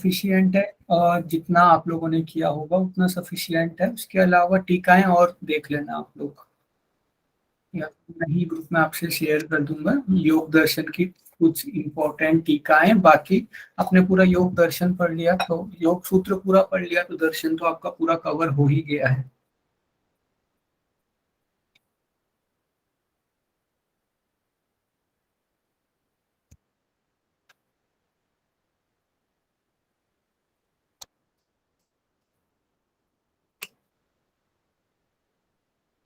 Sufficient है, और जितना आप लोगों ने किया होगा उतना सफिशियंट है। उसके अलावा टीकाएं और देख लेना आप लोग, या मैं ही ग्रुप में आपसे शेयर कर दूंगा योग दर्शन की कुछ इंपॉर्टेंट टीकाएं। बाकी आपने पूरा योग दर्शन पढ़ लिया, तो योग सूत्र पूरा पढ़ लिया, तो दर्शन तो आपका पूरा कवर हो ही गया है।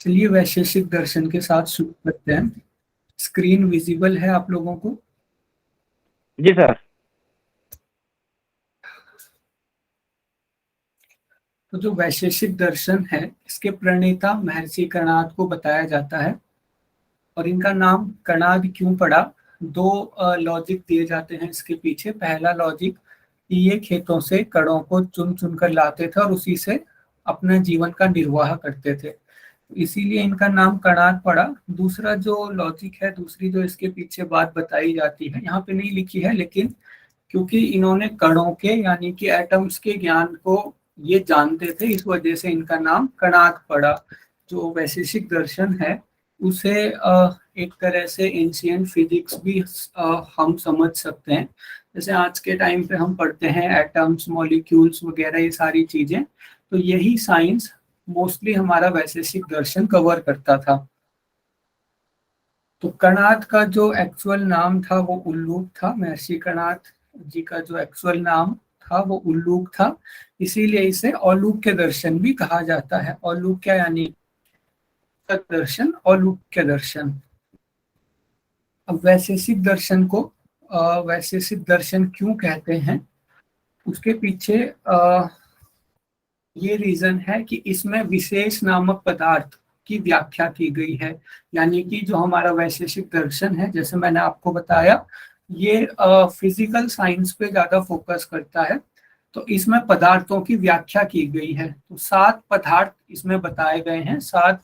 चलिए वैशेषिक दर्शन के साथ शुरू करते हैं। स्क्रीन विजिबल है आप लोगों को? जी सर। तो जो वैशेषिक दर्शन है, इसके प्रणेता महर्षि कणाद को बताया जाता है। और इनका नाम कणाद क्यों पड़ा, दो लॉजिक दिए जाते हैं इसके पीछे। पहला लॉजिक, ये खेतों से कणों को चुन चुन कर लाते थे और उसी से अपने जीवन का निर्वाह करते थे, इसीलिए इनका नाम कणाद पड़ा। दूसरा जो लॉजिक है, दूसरी जो इसके पीछे बात बताई जाती है, यहाँ पे नहीं लिखी है, लेकिन क्योंकि इन्होंने कणों के यानी कि एटम्स के ज्ञान को ये जानते थे, इस वजह से इनका नाम कणाद पड़ा। जो वैशेषिक दर्शन है उसे एक तरह से एंशियंट फिजिक्स भी हम समझ सकते हैं। जैसे आज के टाइम पे हम पढ़ते हैं एटम्स, मॉलिक्यूल्स वगैरह, ये सारी चीजें, तो यही साइंस मोस्टली हमारा वैशेषिक दर्शन कवर करता था। तो कणाद का जो एक्चुअल नाम था वो उल्लूक था। महर्षि कणाद जी का जो एक्चुअल नाम था वो उल्लूक था, इसीलिए इसे औलूक्य दर्शन भी कहा जाता है। औलूक्य यानी दर्शन, औलूक्य दर्शन। अब वैशेषिक दर्शन को वैशेषिक दर्शन क्यों कहते हैं, उसके पीछे ये रीजन है कि इसमें विशेष नामक पदार्थ की व्याख्या की गई है। यानी कि जो हमारा वैशेषिक दर्शन है, जैसे मैंने आपको बताया, ये फिजिकल साइंस पे ज्यादा फोकस करता है। तो इसमें पदार्थों की व्याख्या की गई है। तो 7 पदार्थ इसमें बताए गए हैं, 7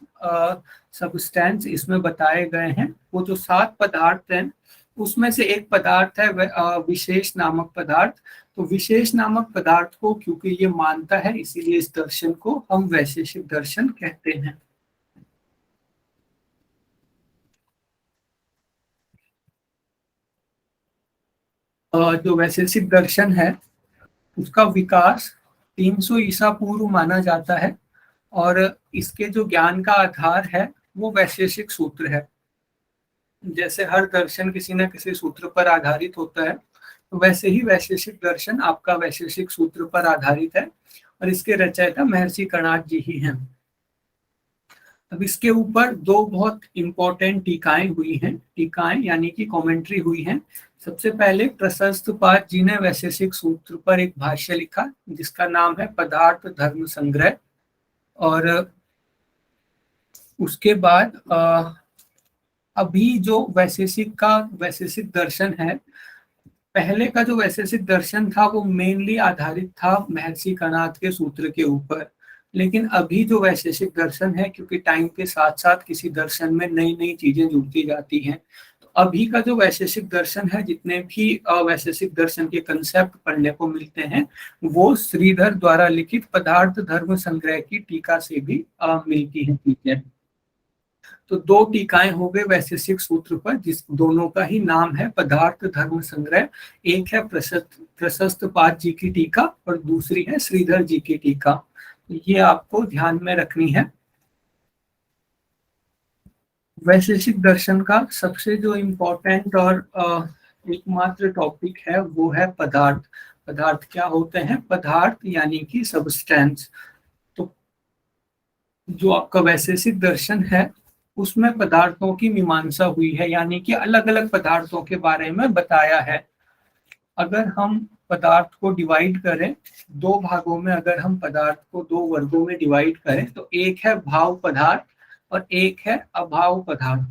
सबस्टेंस इसमें बताए गए हैं। वो जो 7 पदार्थ हैं उसमें से एक पदार्थ है विशेष नामक पदार्थ। तो विशेष नामक पदार्थ को क्योंकि ये मानता है, इसीलिए इस दर्शन को हम वैशेषिक दर्शन कहते हैं। जो वैशेषिक दर्शन है उसका विकास 300 ईसा पूर्व माना जाता है, और इसके जो ज्ञान का आधार है वो वैशेषिक सूत्र है। जैसे हर दर्शन किसी न किसी सूत्र पर आधारित होता है, तो वैसे ही वैशेषिक दर्शन आपका वैशेषिक सूत्र पर आधारित है, और इसके रचयिता महर्षि कणाद जी ही हैं। अब इसके ऊपर 2 बहुत इंपॉर्टेंट टीकाएं हुई हैं, टीकाएं यानी कि कमेंट्री हुई हैं। सबसे पहले प्रशस्त पाद जी ने वैशेषिक सूत्र पर एक भाष्य लिखा जिसका नाम है पदार्थ धर्म संग्रह। और उसके बाद अभी जो वैशेषिक दर्शन है, पहले का जो वैशेषिक दर्शन था वो मेनली आधारित था महर्षि कणाद के सूत्र के ऊपर। लेकिन अभी जो वैशेषिक दर्शन है, क्योंकि टाइम के साथ साथ किसी दर्शन में नई नई चीजें जुड़ती जाती हैं, तो अभी का जो वैशेषिक दर्शन है, जितने भी वैशेषिक दर्शन के कंसेप्ट पढ़ने को मिलते हैं, वो श्रीधर द्वारा लिखित पदार्थ धर्म संग्रह की टीका से भी मिलती है चीजें। तो 2 टीकाएं हो गए वैशेषिक सूत्र पर, जिस दोनों का ही नाम है पदार्थ धर्म संग्रह। एक है प्रशस्त पाद जी की टीका और दूसरी है श्रीधर जी की टीका। तो ये आपको ध्यान में रखनी है। वैशेषिक दर्शन का सबसे जो इम्पोर्टेंट और एकमात्र टॉपिक है वो है पदार्थ। पदार्थ क्या होते हैं? पदार्थ यानी कि सबस्टेंस। तो जो आपका वैशेषिक दर्शन है उसमें पदार्थों की मीमांसा हुई है, यानी कि अलग अलग पदार्थों के बारे में बताया है। अगर हम पदार्थ को डिवाइड करें 2 भागों में, अगर हम पदार्थ को 2 वर्गों में डिवाइड करें, तो एक है भाव पदार्थ और एक है अभाव पदार्थ।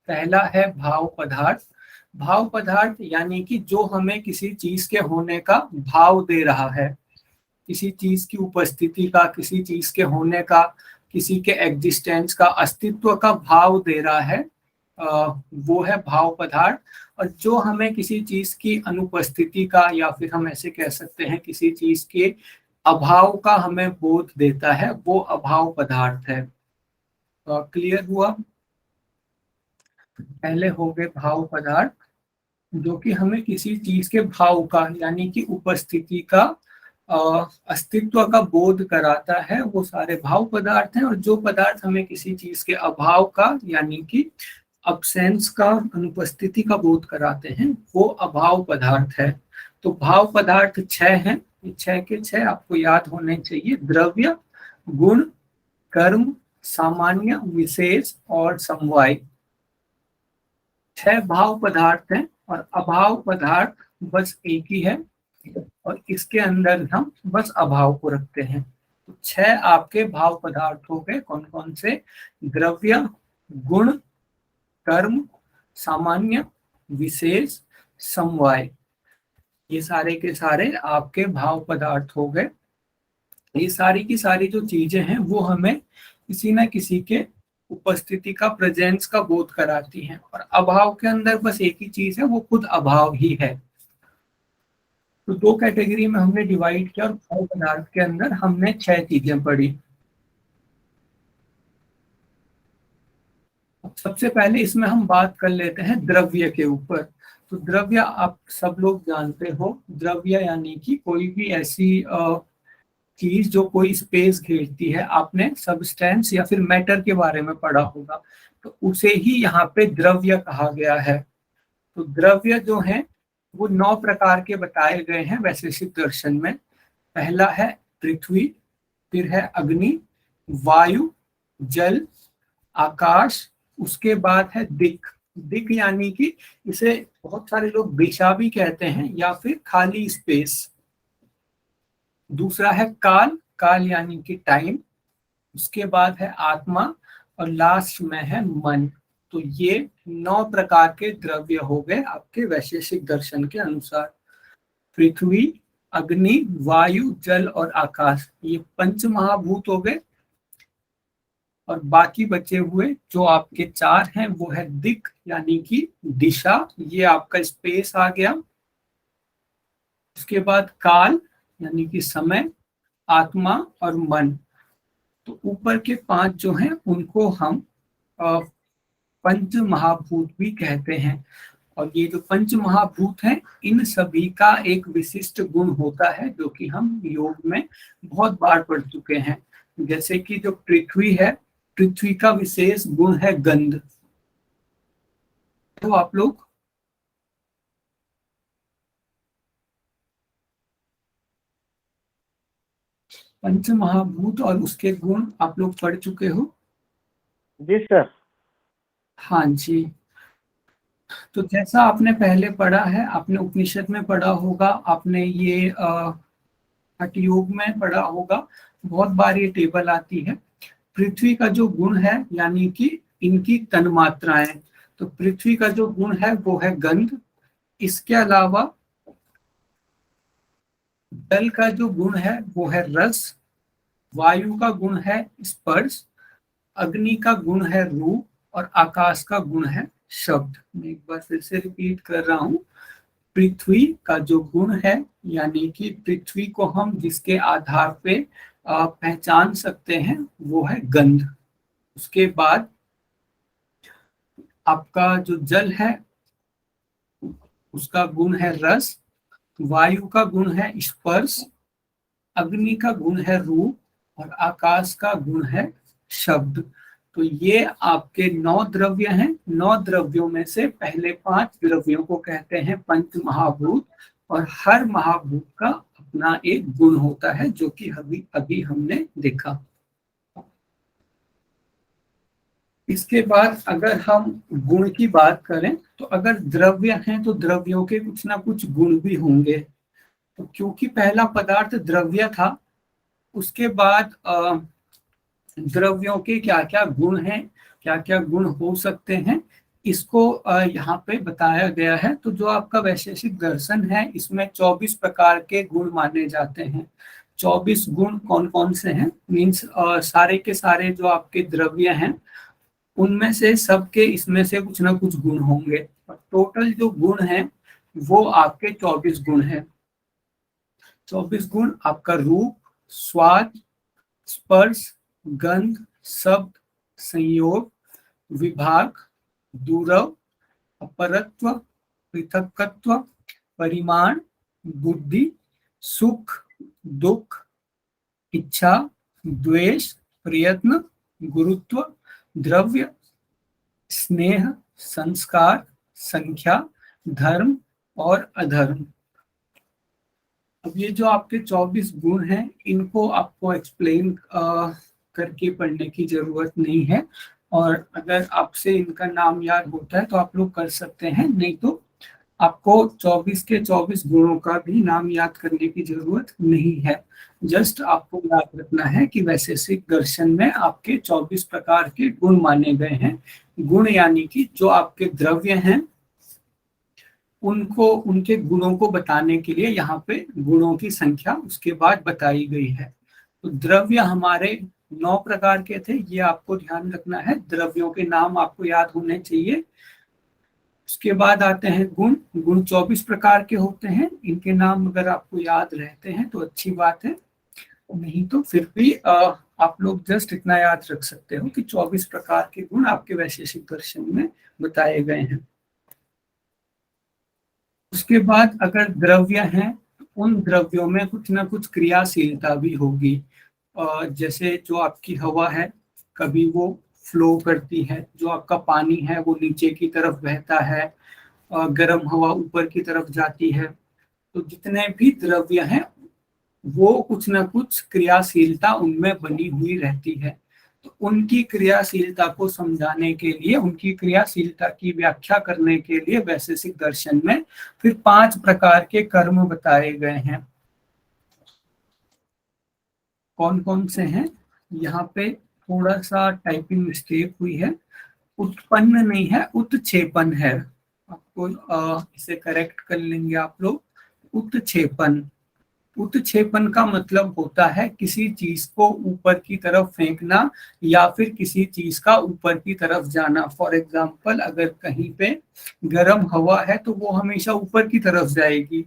पहला है भाव पदार्थ। भाव पदार्थ यानी कि जो हमें किसी चीज के होने का भाव दे रहा है, किसी चीज की उपस्थिति का, किसी चीज के होने का, किसी के एग्जिस्टेंस का, अस्तित्व का भाव दे रहा है, वो है भाव पदार्थ। और जो हमें किसी चीज की अनुपस्थिति का या फिर हम ऐसे कह सकते हैं किसी चीज के अभाव का हमें बोध देता है, वो अभाव पदार्थ है। क्लियर हुआ? पहले हो गए भाव पदार्थ, जो कि हमें किसी चीज के भाव का यानी कि उपस्थिति का अस्तित्व का बोध कराता है, वो सारे भाव पदार्थ हैं। और जो पदार्थ हमें किसी चीज के अभाव का यानी कि अब्सेंस का, अनुपस्थिति का बोध कराते हैं, वो अभाव पदार्थ है। तो भाव पदार्थ 6 हैं, 6 के 6 आपको याद होने चाहिए। द्रव्य, गुण, कर्म, सामान्य, विशेष और समवाय। 6 भाव पदार्थ हैं और अभाव पदार्थ बस एक ही है, और इसके अंदर हम बस अभाव को रखते हैं। तो 6 आपके भाव पदार्थ हो गए। कौन कौन से? द्रव्य, गुण, कर्म, सामान्य, विशेष, समवाय। ये सारे के सारे आपके भाव पदार्थ हो गए। ये सारी की सारी जो चीजें हैं वो हमें किसी न किसी के उपस्थिति का, प्रेजेंस का बोध कराती हैं। और अभाव के अंदर बस एक ही चीज है, वो खुद अभाव ही है। तो 2 कैटेगरी में हमने डिवाइड किया और भाव पदार्थ के अंदर हमने 6 चीजें पढ़ी। सबसे पहले इसमें हम बात कर लेते हैं द्रव्य के ऊपर। तो द्रव्य आप सब लोग जानते हो, द्रव्य यानी कि कोई भी ऐसी चीज जो कोई स्पेस घेरती है। आपने सबस्टेंस या फिर मैटर के बारे में पढ़ा होगा, तो उसे ही यहाँ पे द्रव्य कहा गया है। तो द्रव्य जो है वो 9 प्रकार के बताए गए हैं वैशेषिक दर्शन में। पहला है पृथ्वी, फिर है अग्नि, वायु, जल, आकाश, उसके बाद है दिक्। दिक् यानी कि इसे बहुत सारे लोग दिशा भी कहते हैं या फिर खाली स्पेस। दूसरा है काल, काल यानी कि टाइम। उसके बाद है आत्मा और लास्ट में है मन। तो ये 9 प्रकार के द्रव्य हो गए आपके वैशेषिक दर्शन के अनुसार। पृथ्वी, अग्नि, वायु, जल और आकाश, ये पंच महाभूत हो गए। और बाकी बचे हुए जो आपके 4 हैं वो है दिक् यानी कि दिशा, ये आपका स्पेस आ गया। उसके बाद काल यानी कि समय, आत्मा और मन। तो ऊपर के 5 जो हैं उनको हम पंच महाभूत भी कहते हैं। और ये जो पंच महाभूत हैं, इन सभी का एक विशिष्ट गुण होता है जो कि हम योग में बहुत बार पढ़ चुके हैं। जैसे कि जो पृथ्वी है, पृथ्वी का विशेष गुण है गंध। तो आप लोग पंच महाभूत और उसके गुण आप लोग पढ़ चुके हो? जी सर। हाँ जी। तो जैसा आपने पहले पढ़ा है, आपने उपनिषद में पढ़ा होगा, आपने ये हठ योग में पढ़ा होगा, बहुत बार ये टेबल आती है। पृथ्वी का जो गुण है यानी कि इनकी तन्मात्राएं, तो पृथ्वी का जो गुण है वो है गंध। इसके अलावा जल का जो गुण है वो है रस, वायु का गुण है स्पर्श, अग्नि का गुण है रूप और आकाश का गुण है शब्द। मैं एक बार फिर से रिपीट कर रहा हूँ। पृथ्वी का जो गुण है यानी कि पृथ्वी को हम जिसके आधार पे पहचान सकते हैं वो है गंध। उसके बाद आपका जो जल है उसका गुण है रस, वायु का गुण है स्पर्श, अग्नि का गुण है रूप और आकाश का गुण है शब्द। तो ये आपके 9 द्रव्य हैं। 9 द्रव्यों में से पहले 5 द्रव्यों को कहते हैं पंच महाभूत, और हर महाभूत का अपना एक गुण होता है जो कि अभी हमने देखा। इसके बाद अगर हम गुण की बात करें तो अगर द्रव्य हैं तो द्रव्यों के कुछ ना कुछ गुण भी होंगे। तो क्योंकि पहला पदार्थ द्रव्य था, उसके बाद द्रव्यों के क्या क्या गुण हैं, क्या क्या गुण हो सकते हैं, इसको यहाँ पे बताया गया है। तो जो आपका वैशेषिक दर्शन है इसमें 24 प्रकार के गुण माने जाते हैं। 24 गुण कौन कौन से हैं? मीन्स सारे के सारे जो आपके द्रव्य हैं उनमें से सबके इसमें से कुछ ना कुछ गुण होंगे। टोटल जो गुण हैं वो आपके 24 गुण हैं। 24 गुण आपका रूप, स्वाद, स्पर्श, गंध, शब्द, संयोग, विभाग, दूरव, अपरत्व, पृथकत्व, परिमाण, बुद्धि, सुख, दुख, इच्छा, द्वेष, प्रयत्न, गुरुत्व, द्रव्य, स्नेह, संस्कार, संख्या, धर्म और अधर्म। अब ये जो आपके 24 गुण हैं इनको आपको एक्सप्लेन करके पढ़ने की जरूरत नहीं है, और अगर आपसे इनका नाम याद होता है तो आप लोग कर सकते हैं, नहीं तो आपको 24 के 24 गुणों का भी नाम याद करने की जरूरत नहीं है। जस्ट आपको याद रखना है कि वैशेषिक दर्शन में आपके 24 प्रकार के गुण माने गए हैं। गुण यानी कि जो आपके द्रव्य हैं उनको, उनके गुणों को बताने के लिए यहाँ पे गुणों की संख्या उसके बाद बताई गई है। तो द्रव्य हमारे 9 प्रकार के थे, ये आपको ध्यान रखना है, द्रव्यों के नाम आपको याद होने चाहिए। उसके बाद आते हैं गुण। गुण 24 प्रकार के होते हैं, इनके नाम अगर आपको याद रहते हैं तो अच्छी बात है, नहीं तो फिर भी आप लोग जस्ट इतना याद रख सकते हो कि 24 प्रकार के गुण आपके वैशेषिक दर्शन में बताए गए हैं। उसके बाद अगर द्रव्य हैं तो उन द्रव्यों में कुछ ना कुछ क्रियाशीलता भी होगी। जैसे जो आपकी हवा है कभी वो फ्लो करती है, जो आपका पानी है वो नीचे की तरफ बहता है, गर्म हवा ऊपर की तरफ जाती है। तो जितने भी द्रव्य हैं वो कुछ ना कुछ क्रियाशीलता उनमें बनी हुई रहती है। तो उनकी क्रियाशीलता को समझाने के लिए, उनकी क्रियाशीलता की व्याख्या करने के लिए वैशेषिक दर्शन में फिर 5 प्रकार के कर्म बताए गए हैं। कौन कौन से हैं? यहाँ पे थोड़ा सा टाइपिंग मिस्टेक हुई है, उत्पन्न नहीं है, उत्क्षेपण है। आपको इसे करेक्ट कर लेंगे आप लोग। उत्क्षेपण, उत्क्षेपण का मतलब होता है किसी चीज को ऊपर की तरफ फेंकना या फिर किसी चीज का ऊपर की तरफ जाना। फॉर एग्जाम्पल अगर कहीं पे गर्म हवा है तो वो हमेशा ऊपर की तरफ जाएगी,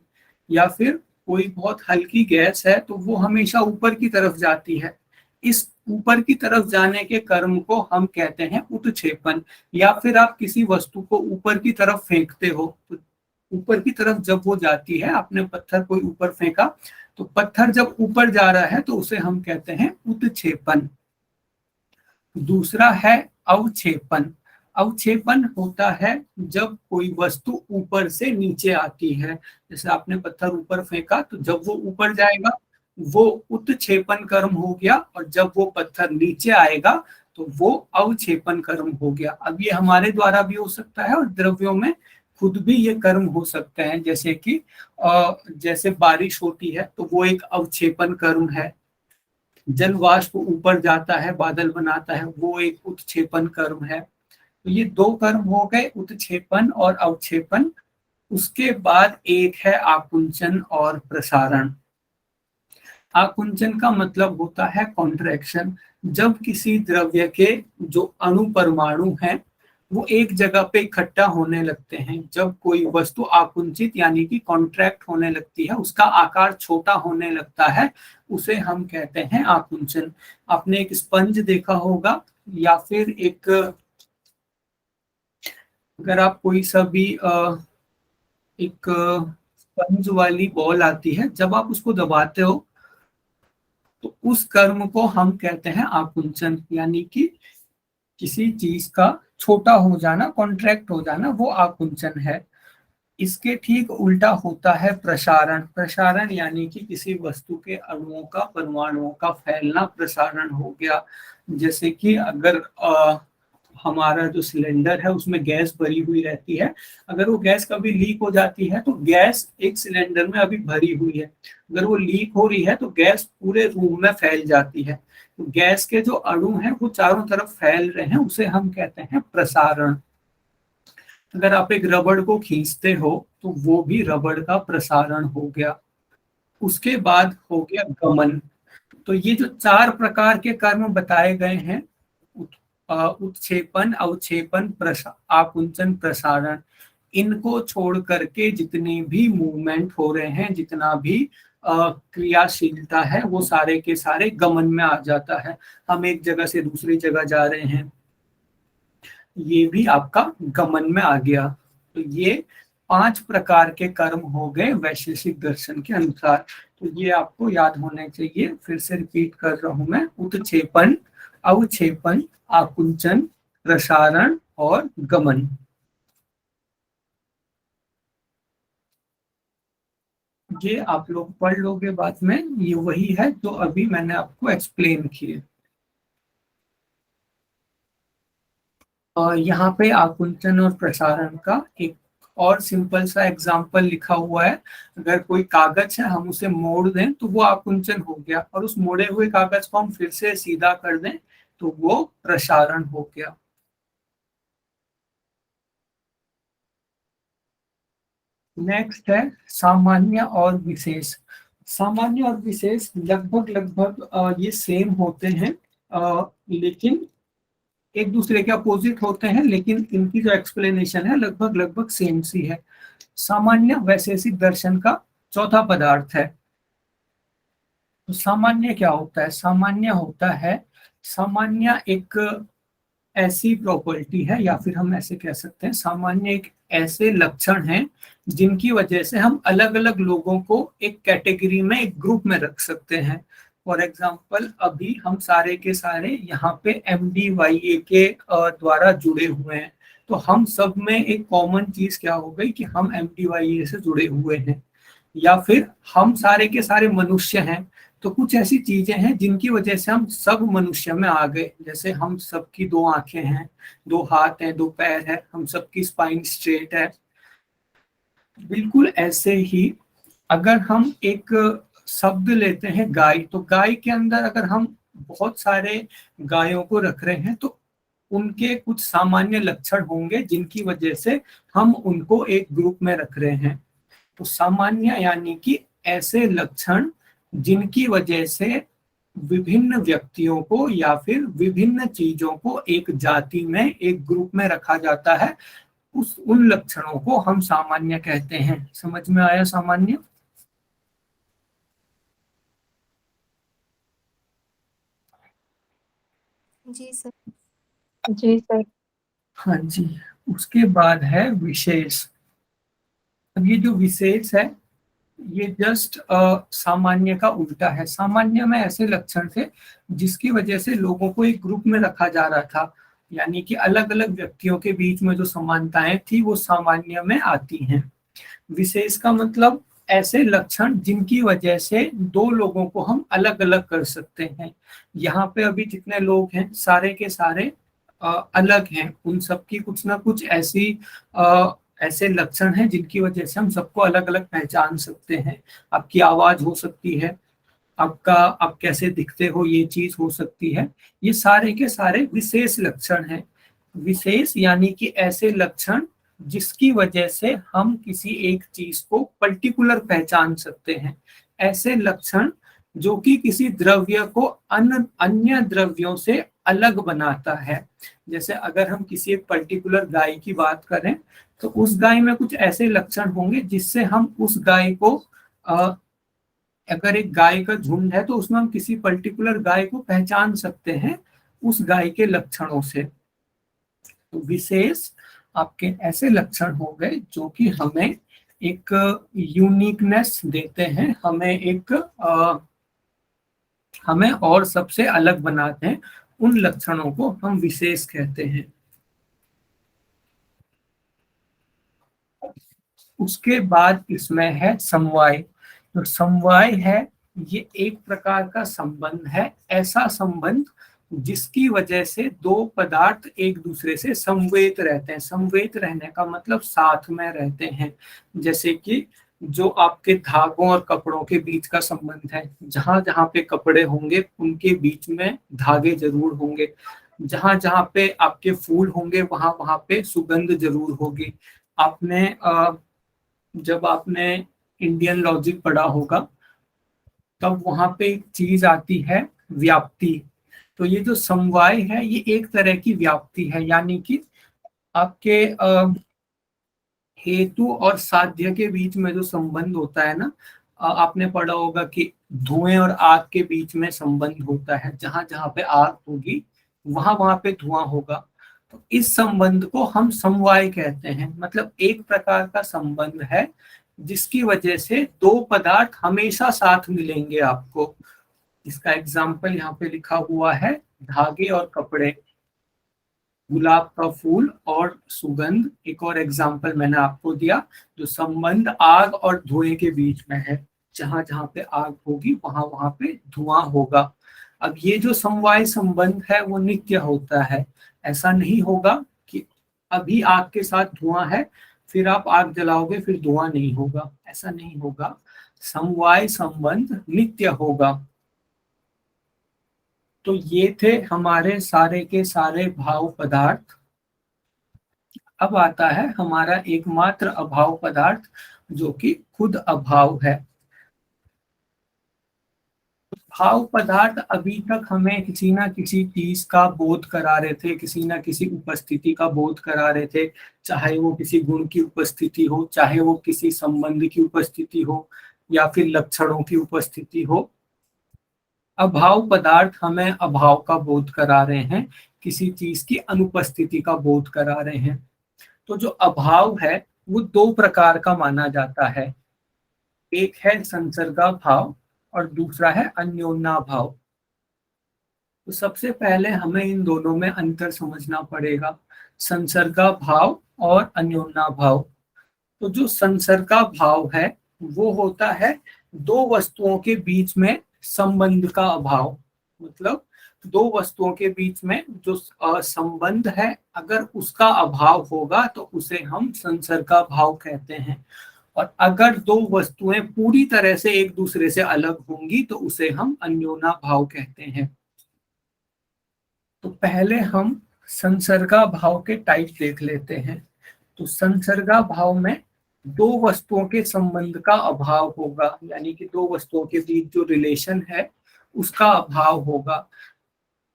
या फिर कोई बहुत हल्की गैस है तो वो हमेशा ऊपर की तरफ जाती है। इस ऊपर की तरफ जाने के कर्म को हम कहते हैं उत्क्षेपण। या फिर आप किसी वस्तु को ऊपर की तरफ फेंकते हो तो ऊपर की तरफ जब वो जाती है, आपने पत्थर को ऊपर फेंका तो पत्थर जब ऊपर जा रहा है तो उसे हम कहते हैं उत्क्षेपण। दूसरा है अवक्षेपण। अवक्षेपण होता है जब कोई वस्तु ऊपर से नीचे आती है। जैसे आपने पत्थर ऊपर फेंका तो जब वो ऊपर जाएगा वो उत्क्षेपण कर्म हो गया, और जब वो पत्थर नीचे आएगा तो वो अवक्षेपण कर्म हो गया। अब ये हमारे द्वारा भी हो सकता है और द्रव्यों में खुद भी ये कर्म हो सकते हैं। जैसे कि जैसे बारिश होती है तो वो एक अवक्षेपण कर्म है। जल वाष्प ऊपर जाता है, बादल बनाता है, वो एक उत्क्षेपण कर्म है। तो ये 2 कर्म हो गए, उत्क्षेपण और अवक्षेपण। उसके बाद एक है आकुंचन और प्रसारण। आकुंचन का मतलब होता है कॉन्ट्रैक्शन। जब किसी द्रव्य के जो अणु परमाणु हैं वो एक जगह पे इकट्ठा होने लगते हैं, जब कोई वस्तु आकुंचित यानी कि कॉन्ट्रैक्ट होने लगती है, उसका आकार छोटा होने लगता है, उसे हम कहते हैं आकुंचन। आपने एक स्पंज देखा होगा, या फिर एक, अगर आप कोई सा भी एक स्पंज वाली बॉल आती है, जब आप उसको दबाते हो तो उस कर्म को हम कहते हैं आकुंचन, यानी कि किसी चीज का छोटा हो जाना, कॉन्ट्रैक्ट हो जाना, वो आकुंचन है। इसके ठीक उल्टा होता है प्रसारण। प्रसारण यानी कि किसी वस्तु के अणुओं का, परमाणुओं का फैलना प्रसारण हो गया। जैसे कि अगर हमारा जो सिलेंडर है उसमें गैस भरी हुई रहती है, अगर वो गैस कभी लीक हो जाती है तो गैस एक सिलेंडर में अभी भरी हुई है, अगर वो लीक हो रही है तो गैस पूरे रूम में फैल जाती है। तो गैस के जो अणु हैं वो चारों तरफ फैल रहे हैं, उसे हम कहते हैं प्रसारण। अगर आप एक रबड़ को खींचते हो तो वो भी रबड़ का प्रसारण हो गया। उसके बाद हो गया गमन। तो ये जो 4 प्रकार के कर्म बताए गए हैं, उत्क्षेपण, अवक्षेपण, आकुंचन, प्रसारण, इनको छोड़ करके जितने भी मूवमेंट हो रहे हैं, जितना भी क्रियाशीलता है, वो सारे के सारे गमन में आ जाता है। हम एक जगह से दूसरी जगह जा रहे हैं, ये भी आपका गमन में आ गया। तो ये 5 प्रकार के कर्म हो गए वैशेषिक दर्शन के अनुसार। तो ये आपको याद होने चाहिए। फिर से रिपीट कर रहा हूं मैं, उत्क्षेपण, अवक्षेपण, आकुंचन, प्रसारण और गमन। ये आप लोग पढ़ लोगे बाद में, ये वही है जो अभी मैंने आपको एक्सप्लेन किए। और यहाँ पे आकुंचन और प्रसारण का एक और सिंपल सा एग्जांपल लिखा हुआ है। अगर कोई कागज है, हम उसे मोड़ दें तो वो आकुंचन हो गया, और उस मोड़े हुए कागज को हम फिर से सीधा कर दें तो वो प्रसारण हो गया। नेक्स्ट है सामान्य और विशेष। सामान्य और विशेष लगभग लगभग ये सेम होते हैं, लेकिन एक दूसरे के अपोजिट होते हैं, लेकिन इनकी जो एक्सप्लेनेशन है लगभग लगभग सेम सी है। सामान्य वैशेषिक दर्शन का चौथा पदार्थ है। तो सामान्य क्या होता है? सामान्य होता है, सामान्य एक ऐसी प्रॉपर्टी है, या फिर हम ऐसे कह सकते हैं, सामान्य एक ऐसे लक्षण हैं जिनकी वजह से हम अलग अलग लोगों को एक कैटेगरी में, एक ग्रुप में रख सकते हैं। फॉर एग्जाम्पल, अभी हम सारे के सारे यहाँ पे MDYA के द्वारा जुड़े हुए हैं। तो हम सब में एक कॉमन चीज क्या हो गई कि हम MDYA से जुड़े हुए हैं। या फिर हम सारे के सारे मनुष्य हैं, तो कुछ ऐसी चीजें हैं जिनकी वजह से हम सब मनुष्य में आ गए। जैसे हम सबकी 2 आंखें हैं, 2 हाथ हैं, 2 पैर हैं, हम सबकी स्पाइन स्ट्रेट है। बिल्कुल ऐसे ही अगर हम एक शब्द लेते हैं गाय, तो गाय के अंदर अगर हम बहुत सारे गायों को रख रहे हैं तो उनके कुछ सामान्य लक्षण होंगे जिनकी वजह से हम उनको एक ग्रुप में रख रहे हैं। तो सामान्य यानी कि ऐसे लक्षण जिनकी वजह से विभिन्न व्यक्तियों को या फिर विभिन्न चीजों को एक जाति में, एक ग्रुप में रखा जाता है, उन लक्षणों को हम सामान्य कहते हैं। समझ में आया सामान्य? जी सर। जी सर। हाँ जी। उसके बाद है विशेष। अब ये जो विशेष है, ये जस्ट सामान्य का उल्टा है। सामान्य में ऐसे लक्षण थे जिसकी वजह से लोगों को एक ग्रुप में रखा जा रहा था, यानी कि अलग अलग व्यक्तियों के बीच में जो समानताएं थी वो सामान्य में आती हैं। विशेष का मतलब ऐसे लक्षण जिनकी वजह से 2 लोगों को हम अलग अलग कर सकते हैं। यहाँ पे अभी जितने लोग हैं सारे के सारे अलग हैं, उन सबकी कुछ ना कुछ ऐसे लक्षण हैं जिनकी वजह से हम सबको अलग अलग पहचान सकते हैं। आपकी आवाज हो सकती है, आप कैसे दिखते हो, ये चीज हो सकती है। ये सारे के सारे विशेष लक्षण हैं। विशेष यानी कि ऐसे लक्षण जिसकी वजह से हम किसी एक चीज को पर्टिकुलर पहचान सकते हैं। ऐसे लक्षण जो कि किसी द्रव्य को अन्य द्रव्यों से अलग बनाता है। जैसे अगर हम किसी एक पर्टिकुलर गाय की बात करें तो उस गाय में कुछ ऐसे लक्षण होंगे जिससे हम उस गाय को अगर एक गाय का झुंड है तो उसमें हम किसी पर्टिकुलर गाय को पहचान सकते हैं उस गाय के लक्षणों से। तो विशेष आपके ऐसे लक्षण हो गए जो कि हमें एक यूनिकनेस देते हैं, हमें और सबसे अलग बनाते हैं। उन लक्षणों को हम विशेष कहते हैं। उसके बाद इसमें है समवाय। तो समवाय है, ये एक प्रकार का संबंध है, ऐसा संबंध जिसकी वजह से 2 पदार्थ एक दूसरे से समवेत रहते हैं। समवेत रहने का मतलब साथ में रहते हैं। जैसे कि जो आपके धागों और कपड़ों के बीच का संबंध है, जहां जहां पे कपड़े होंगे उनके बीच में धागे जरूर होंगे, जहां जहां पे आपके फूल होंगे वहां वहां पे सुगंध जरूर होगी। जब आपने इंडियन लॉजिक पढ़ा होगा तब वहां पे एक चीज आती है, व्याप्ति। तो ये जो समवाय है ये एक तरह की व्याप्ति है, यानी कि आपके हेतु और साध्य के बीच में जो संबंध होता है ना, आपने पढ़ा होगा कि धुएं और आग के बीच में संबंध होता है, जहां जहां पे आग होगी वहां वहां पे धुआं होगा। तो इस संबंध को हम समवाय कहते हैं, मतलब एक प्रकार का संबंध है जिसकी वजह से दो पदार्थ हमेशा साथ मिलेंगे आपको। इसका एग्जाम्पल यहाँ पे लिखा हुआ है, धागे और कपड़े, गुलाब का फूल और सुगंध। एक और एग्जाम्पल मैंने आपको दिया, जो संबंध आग और धुएं के बीच में है, जहां जहां पे आग होगी वहां वहां पे धुआं होगा। अब ये जो समवाय संबंध है वो नित्य होता है। ऐसा नहीं होगा कि अभी आग के साथ धुआं है फिर आप आग जलाओगे फिर धुआं नहीं होगा, ऐसा नहीं होगा। समवाय संबंध नित्य होगा। तो ये थे हमारे सारे के सारे भाव पदार्थ। अब आता है हमारा एकमात्र अभाव पदार्थ, जो कि खुद अभाव है। भाव पदार्थ अभी तक हमें किसी ना किसी चीज का बोध करा रहे थे, किसी ना किसी उपस्थिति का बोध करा रहे थे, चाहे वो किसी गुण की उपस्थिति हो, चाहे वो किसी संबंध की उपस्थिति हो, या फिर लक्षणों की उपस्थिति हो। अभाव पदार्थ हमें अभाव का बोध करा रहे हैं, किसी चीज की अनुपस्थिति का बोध करा रहे हैं। तो जो अभाव है वो दो प्रकार का माना जाता है, एक है संसर्गा भाव और दूसरा है अन्योन्या भाव। तो सबसे पहले हमें इन दोनों में अंतर समझना पड़ेगा, संसर्गा भाव और अन्योन्या भाव। तो जो संसर्गा भाव है वो होता है दो वस्तुओं के बीच में संबंध का अभाव, मतलब दो वस्तुओं के बीच में जो संबंध है अगर उसका अभाव होगा तो उसे हम संसर्गा भाव कहते हैं। और अगर दो वस्तुएं पूरी तरह से एक दूसरे से अलग होंगी तो उसे हम अन्योन्या भाव कहते हैं। तो पहले हम संसर्गा भाव के टाइप देख लेते हैं। तो संसर्गा भाव में दो वस्तुओं के संबंध का अभाव होगा, यानी कि दो वस्तुओं के बीच जो रिलेशन है उसका अभाव होगा।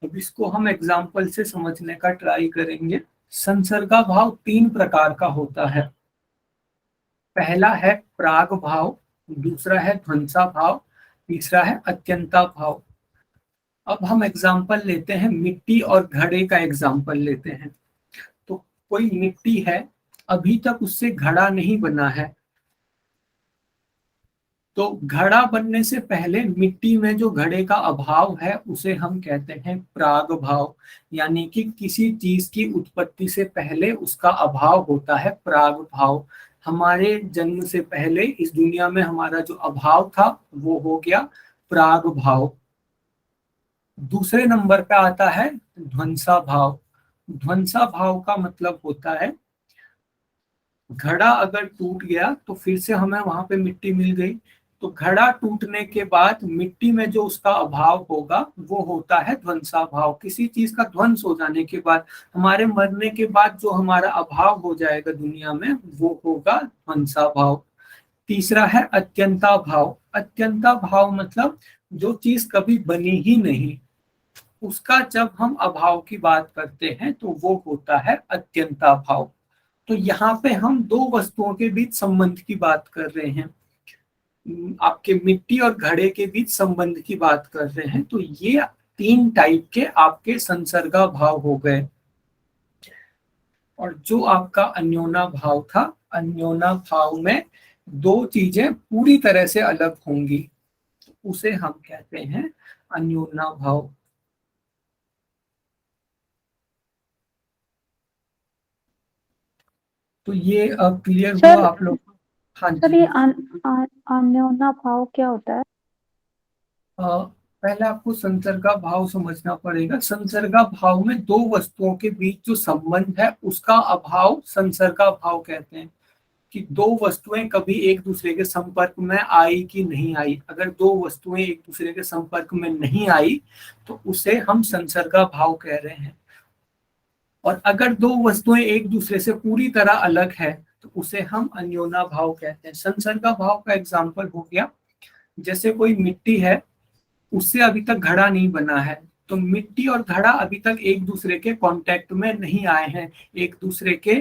अब इसको हम एग्जाम्पल से समझने का ट्राई करेंगे। संसर्गा भाव तीन प्रकार का होता है। पहला है प्राग भाव, दूसरा है ध्वंसा भाव, तीसरा है अत्यंता भाव। अब हम एग्जाम्पल लेते हैं, मिट्टी और घड़े का एग्जाम्पल लेते हैं। तो कोई मिट्टी है, अभी तक उससे घड़ा नहीं बना है, तो घड़ा बनने से पहले मिट्टी में जो घड़े का अभाव है उसे हम कहते हैं प्राग भाव, यानी कि किसी चीज की उत्पत्ति से पहले उसका अभाव होता है प्राग भाव। हमारे जन्म से पहले इस दुनिया में हमारा जो अभाव था वो हो गया प्राग भाव। दूसरे नंबर पे आता है ध्वंसा भाव। ध्वंसा भाव का मतलब होता है घड़ा अगर टूट गया तो फिर से हमें वहां पे मिट्टी मिल गई, तो घड़ा टूटने के बाद मिट्टी में जो उसका अभाव होगा वो होता है ध्वंसा भाव। किसी चीज का ध्वंस हो जाने के बाद, हमारे मरने के बाद जो हमारा अभाव हो जाएगा दुनिया में वो होगा ध्वंसा भाव। तीसरा है अत्यंता भाव। अत्यंता भाव मतलब जो चीज कभी बनी ही नहीं, उसका जब हम अभाव की बात करते हैं तो वो होता है अत्यंता भाव। तो यहाँ पे हम दो वस्तुओं के बीच संबंध की बात कर रहे हैं, आपके मिट्टी और घड़े के बीच संबंध की बात कर रहे हैं। तो ये तीन टाइप के आपके संसर्गा भाव हो गए। और जो आपका अन्योन्या भाव था, अन्योन्या भाव में दो चीजें पूरी तरह से अलग होंगी, उसे हम कहते हैं अन्योन्या भाव। तो ये क्लियर हुआ सर आप लोग? हाँ सर जी। ये अन्योन्या भाव क्या होता है? पहले आपको संसर्गा भाव समझना पड़ेगा। संसर्गा भाव में दो वस्तुओं के बीच जो संबंध है उसका अभाव संसर्गा भाव कहते हैं। कि दो वस्तुएं कभी एक दूसरे के संपर्क में आई कि नहीं आई, अगर दो वस्तुएं एक दूसरे के संपर्क में नहीं आई तो उसे हम संसर्गा भाव कह रहे हैं। और अगर दो वस्तुएं एक दूसरे से पूरी तरह अलग है तो उसे हम अन्योन्या भाव कहते हैं। संसर्गा भाव का एग्जाम्पल हो गया, जैसे कोई मिट्टी है, उससे अभी तक घड़ा नहीं बना है, तो मिट्टी और घड़ा अभी तक एक दूसरे के कांटेक्ट में नहीं आए हैं, एक दूसरे के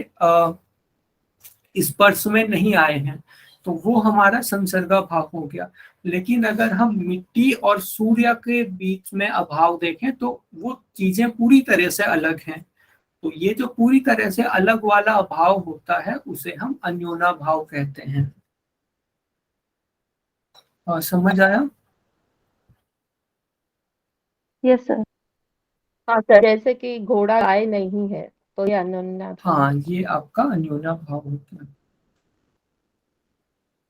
स्पर्श में नहीं आए हैं, तो वो हमारा संसर्गा भाव हो गया। लेकिन अगर हम मिट्टी और सूर्य के बीच में अभाव देखें तो वो चीजें पूरी तरह से अलग हैं। तो ये जो पूरी तरह से अलग वाला अभाव होता है उसे हम अन्योना भाव कहते हैं। समझ आया? Yes sir. हाँ सर, जैसे कि घोड़ा गाय नहीं है तो ये अनन्या था। हाँ, ये आपका अन्योना भाव होता है।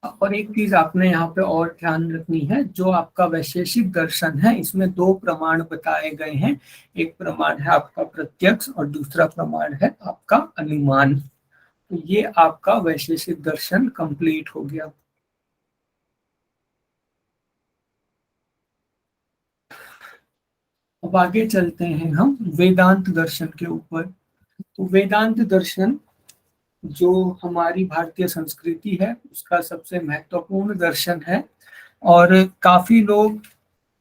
और एक चीज आपने यहाँ पे और ध्यान रखनी है, जो आपका वैशेषिक दर्शन है इसमें दो प्रमाण बताए गए हैं। एक प्रमाण है आपका प्रत्यक्ष और दूसरा प्रमाण है आपका अनुमान। तो ये आपका वैशेषिक दर्शन कंप्लीट हो गया। अब आगे चलते हैं हम वेदांत दर्शन के ऊपर। तो वेदांत दर्शन जो हमारी भारतीय संस्कृति है उसका सबसे महत्वपूर्ण दर्शन है, और काफी लोग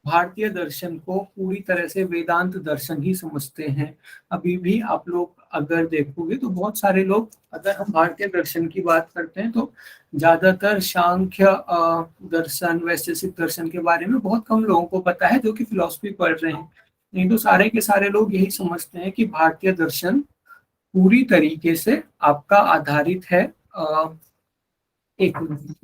भारतीय दर्शन को पूरी तरह से वेदांत दर्शन ही समझते हैं। अभी भी आप लोग अगर देखोगे तो बहुत सारे लोग, अगर हम भारतीय दर्शन की बात करते हैं तो ज्यादातर सांख्य दर्शन, वैशेषिक दर्शन के बारे में बहुत कम लोगों को पता है जो कि फिलॉसफी पढ़ रहे हैं। नहीं तो सारे के सारे लोग यही समझते हैं कि भारतीय दर्शन पूरी तरीके से आपका आधारित है। एक मिनट।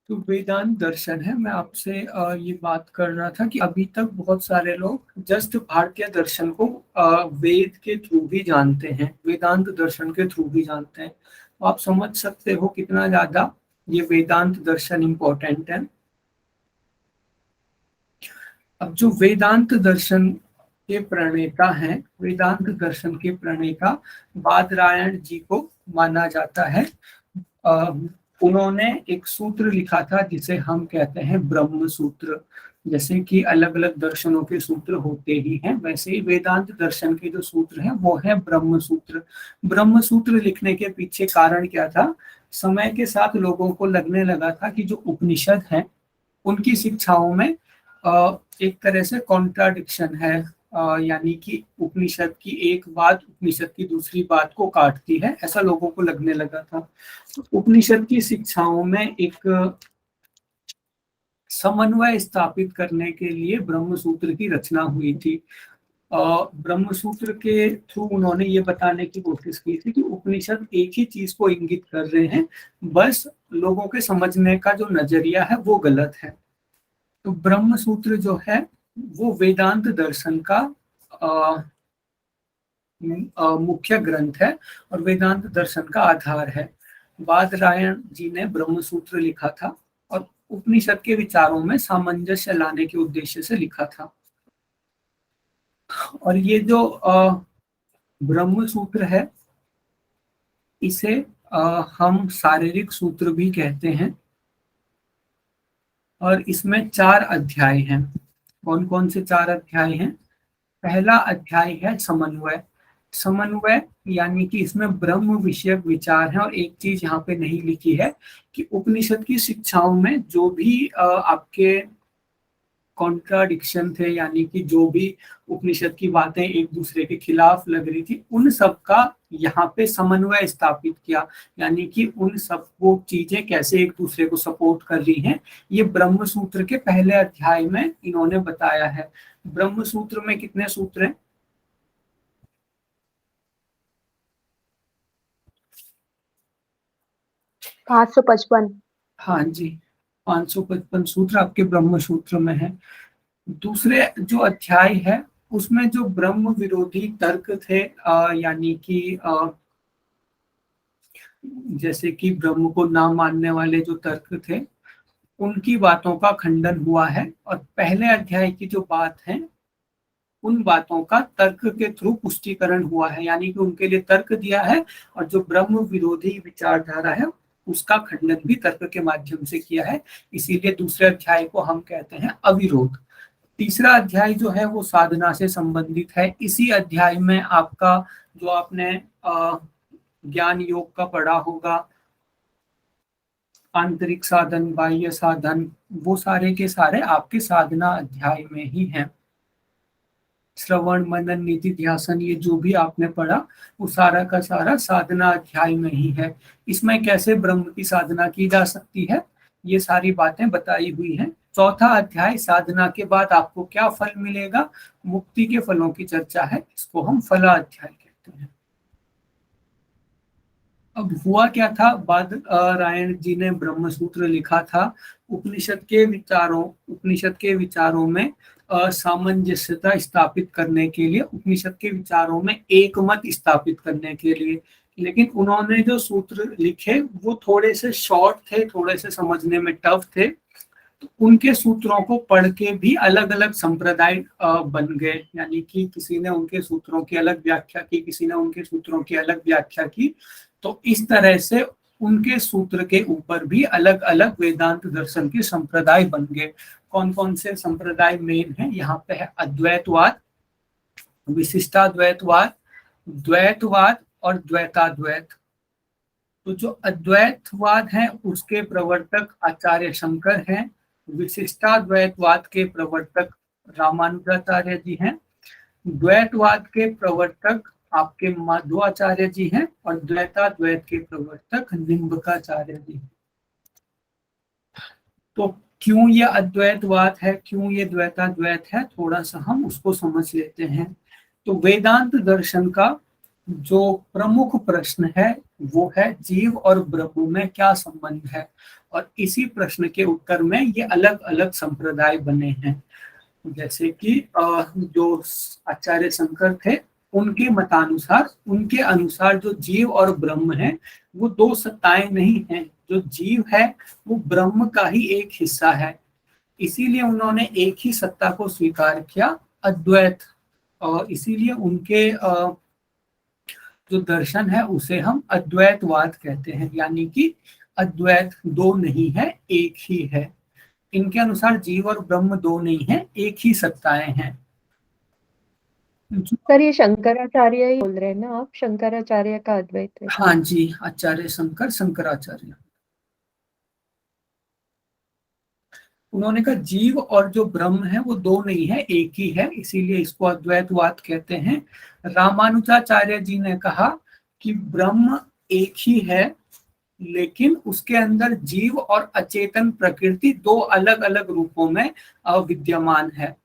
तो वेदांत दर्शन है, मैं आपसे ये बात कर रहा था कि अभी तक बहुत सारे लोग जस्ट भारतीय दर्शन को वेद के थ्रू भी जानते हैं, वेदांत दर्शन के थ्रू भी जानते हैं। तो आप समझ सकते हो कितना ज्यादा ये वेदांत दर्शन इम्पोर्टेंट है। अब जो वेदांत दर्शन के प्रणेता हैं, वेदांत दर्शन के प्रणेता बादरायण जी को माना जाता है। उन्होंने एक सूत्र लिखा था जिसे हम कहते हैं ब्रह्म सूत्र। जैसे कि अलग अलग दर्शनों के सूत्र होते ही हैं, वैसे ही वेदांत दर्शन के जो सूत्र हैं वो है ब्रह्म सूत्र। ब्रह्म सूत्र लिखने के पीछे कारण क्या था? समय के साथ लोगों को लगने लगा था कि जो उपनिषद हैं उनकी शिक्षाओं में एक तरह से कॉन्ट्राडिक्शन है, यानी कि उपनिषद की एक बात उपनिषद की दूसरी बात को काटती है, ऐसा लोगों को लगने लगा था। तो उपनिषद की शिक्षाओं में एक समन्वय स्थापित करने के लिए ब्रह्म सूत्र की रचना हुई थी। ब्रह्म सूत्र के थ्रू उन्होंने ये बताने की कोशिश की थी कि उपनिषद एक ही चीज को इंगित कर रहे हैं, बस लोगों के समझने का जो नजरिया है वो गलत है। तो ब्रह्म सूत्र जो है वो वेदांत दर्शन का मुख्य ग्रंथ है और वेदांत दर्शन का आधार है। बादरायण जी ने ब्रह्म सूत्र लिखा था और उपनिषद के विचारों में सामंजस्य लाने के उद्देश्य से लिखा था। और ये जो ब्रह्म सूत्र है इसे हम शारीरिक सूत्र भी कहते हैं, और इसमें 4 अध्याय हैं। कौन कौन से 4 अध्याय हैं? पहला अध्याय है समन्वय। समन्वय यानी कि इसमें ब्रह्म विषयक विचार है। और एक चीज यहाँ पे नहीं लिखी है कि उपनिषद की शिक्षाओं में जो भी आपके कॉन्ट्राडिक्शन थे, यानी कि जो भी उपनिषद की बातें एक दूसरे के खिलाफ लग रही थी, उन सब का यहाँ पे समन्वय स्थापित किया, यानी कि उन सब वो चीजें कैसे एक दूसरे को सपोर्ट कर रही हैं, ये ब्रह्म सूत्र के पहले अध्याय में इन्होंने बताया है। ब्रह्म सूत्र में कितने सूत्र हैं? 555। हाँ जी, 555 सूत्र आपके ब्रह्म सूत्र में है। दूसरे जो अध्याय है उसमें जो ब्रह्म विरोधी तर्क थे, यानी कि जैसे कि ब्रह्म को ना मानने वाले जो तर्क थे उनकी बातों का खंडन हुआ है। और पहले अध्याय की जो बात है उन बातों का तर्क के थ्रू पुष्टिकरण हुआ है, यानी कि उनके लिए तर्क दिया है, और जो ब्रह्म विरोधी विचारधारा है उसका खंडन भी तर्क के माध्यम से किया है। इसीलिए दूसरे अध्याय को हम कहते हैं अविरोध। तीसरा अध्याय जो है वो साधना से संबंधित है। इसी अध्याय में आपका जो आपने ज्ञान योग का पढ़ा होगा, आंतरिक साधन, बाह्य साधन, वो सारे के सारे आपके साधना अध्याय में ही हैं। श्रवण, मनन, निधि, ध्यासन, ये जो भी आपने पढ़ा वो सारा का सारा साधना अध्याय में ही है। इसमें कैसे ब्रह्म की साधना की जा सकती है ये सारी बातें बताई हुई हैं। चौथा अध्याय साधना के बाद आपको क्या फल मिलेगा, मुक्ति के फलों की चर्चा है, इसको हम फला अध्याय कहते हैं। अब हुआ क्या था, बादरायण जी ने ब्रह्म सूत्र लिखा था। उपनिषद के विचारों में सामंजस्यता स्थापित करने के लिए, उपनिषद के विचारों में एक मत स्थापित करने के लिए। लेकिन उन्होंने जो सूत्र लिखे वो थोड़े से शॉर्ट थे, थोड़े से समझने में टफ थे, तो उनके सूत्रों को पढ़ के भी अलग अलग संप्रदाय बन गए, यानी कि किसी ने उनके सूत्रों की अलग व्याख्या की, किसी ने उनके सूत्रों की अलग व्याख्या की। तो इस तरह से उनके सूत्र के ऊपर भी अलग अलग वेदांत दर्शन के संप्रदाय बन गए। कौन कौन से संप्रदाय मेन हैं, यहाँ पे है अद्वैतवाद, विशिष्टाद्वैतवाद, द्वैतवाद और द्वैताद्वैत। तो जो अद्वैतवाद है उसके प्रवर्तक आचार्य शंकर हैं, विशिष्टाद्वैतवाद के प्रवर्तक रामानुजाचार्य जी हैं, द्वैतवाद के प्रवर्तक आपके माधवाचार्य जी हैं, और द्वैताद्वैत के प्रवर्तक निम्बकाचार्य जी हैं। तो क्यों ये अद्वैतवाद है, क्यों ये द्वैताद्वैत है, थोड़ा सा हम उसको समझ लेते हैं। तो वेदांत दर्शन का जो प्रमुख प्रश्न है वो है जीव और ब्रह्म में क्या संबंध है, और इसी प्रश्न के उत्तर में ये अलग अलग संप्रदाय बने हैं। जैसे कि जो आचार्य शंकर थे उनके मतानुसार, उनके अनुसार जो जीव और ब्रह्म है वो दो सत्ताएं नहीं हैं। जो जीव है वो ब्रह्म का ही एक हिस्सा है, इसीलिए उन्होंने एक ही सत्ता को स्वीकार किया, अद्वैत। और इसीलिए उनके जो दर्शन है उसे हम अद्वैतवाद कहते हैं, यानी कि अद्वैत दो नहीं है, एक ही है। इनके अनुसार जीव और ब्रह्म दो नहीं है, एक ही सत्ताएं हैं। सर ये शंकराचार्य ही बोल रहे हैं ना आप, शंकराचार्य का अद्वैत है? हाँ जी, आचार्य शंकर, शंकराचार्य। उन्होंने कहा जीव और जो ब्रह्म है वो दो नहीं है, एक ही है, इसीलिए इसको अद्वैतवाद कहते हैं। रामानुजाचार्य जी ने कहा कि ब्रह्म एक ही है, लेकिन उसके अंदर जीव और अचेतन प्रकृति दो अलग अलग रूपों में विद्यमान है।